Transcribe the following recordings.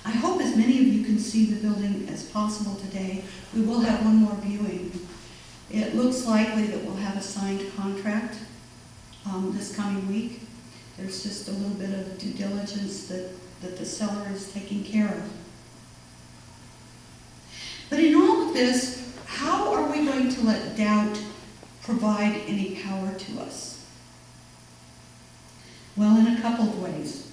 I hope as many of you can see the building as possible today. We will have one more viewing. It looks likely that we'll have a signed contract this coming week. There's just a little bit of due diligence that the seller is taking care of. But in all of this, how are we going to let doubt provide any power to us? Well, in a couple of ways.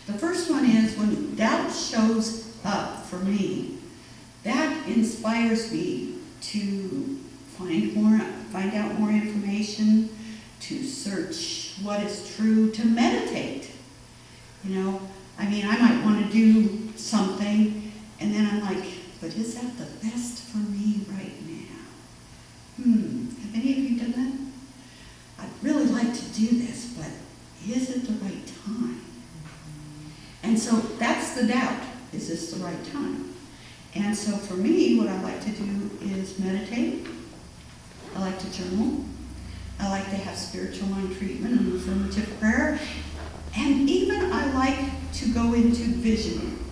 The first one is when doubt shows up for me, that inspires me to find out more information, to search what is true, to meditate. You know, I mean, I might want to do something, and then I'm like, but is that the best for me right now? Have any of you done that? I'd really like to do this, but is it the right time? And so that's the doubt. Is this the right time? And so for me, what I like to do is meditate. I like to journal. I like to have spiritual mind treatment and affirmative prayer. And even I like to go into visioning.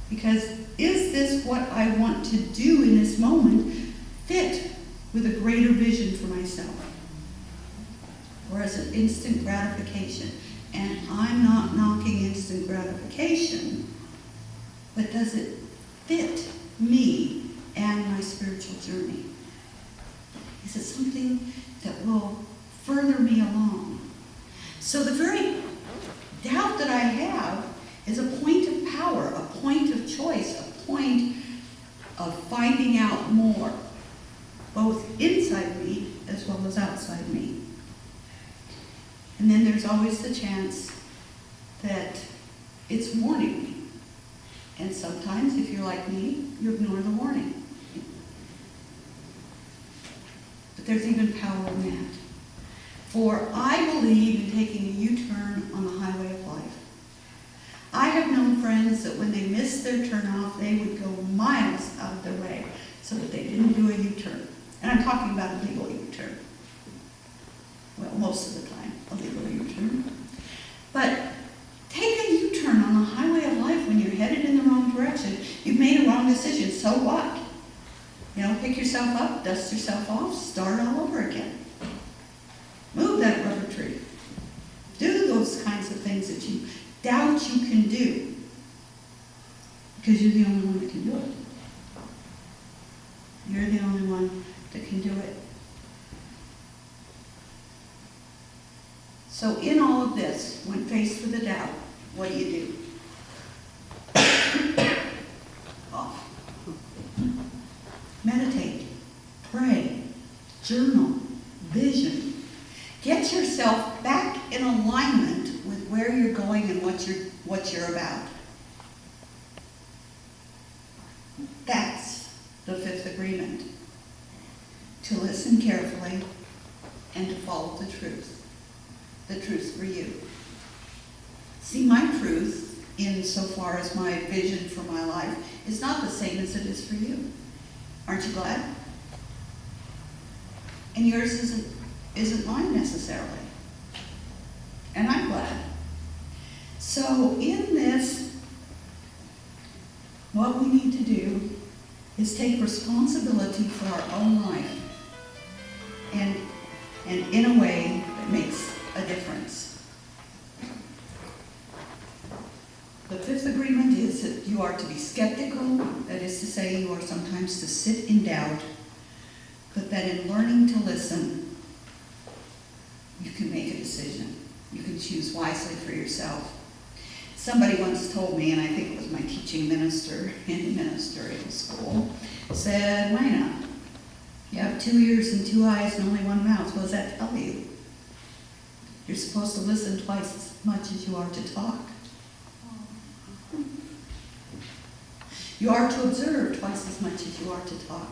Because is this what I want to do in this moment fit with a greater vision for myself? Or is it instant gratification? And I'm not knocking instant gratification, but does it fit me and my spiritual journey? Is it something that will further me along? So the very doubt that I have is a point of power, a point of choice, a point of finding out more, both inside me as well as outside me. And then there's always the chance that it's warning me. And sometimes, if you're like me, you ignore the warning. But there's even power in that. For I believe in taking a U-turn on the highway of life. I have known friends that when they missed their turn off, they would go miles out of their way so that they didn't do a U-turn. And I'm talking about a legal U-turn. Well, most of the time, a legal U-turn. But take a U-turn on the highway of life when you're headed in the wrong direction. You've made a wrong decision, so what? You know, pick yourself up, dust yourself off, start all over again. Move that rubber tree. Do those kinds of things that you doubt you can do. Because you're the only one that can do it. You're the only one that can do it. So in all of this, when faced with a doubt, what do? Off. Meditate, pray, journal, vision. Get yourself back in alignment with where you're going and what you're about. That's the fifth agreement. To listen carefully and to follow the truth. The truth for you. See, my truth, insofar as my vision for my life, is not the same as it is for you. Aren't you glad? And yours isn't mine necessarily. And I'm glad. So in this, what we need to do is take responsibility for our own life and in a way that makes a difference. The fifth agreement is that you are to be skeptical, that is to say you are sometimes to sit in doubt, but that in learning to listen, you can make a decision. You can choose wisely for yourself. Somebody once told me, and I think it was my teaching minister in ministerial school, said, Wayna, you have 2 ears and 2 eyes and only 1 mouth. What does that tell you? You're supposed to listen twice as much as you are to talk. You are to observe twice as much as you are to talk.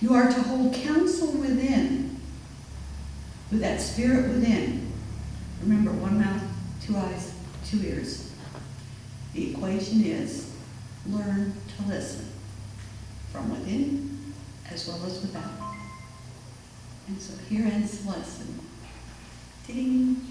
You are to hold counsel within, with that spirit within. Remember, 1 mouth, 2 eyes, 2 ears. The equation is learn to listen from within as well as without. And so here ends the lesson. Ding.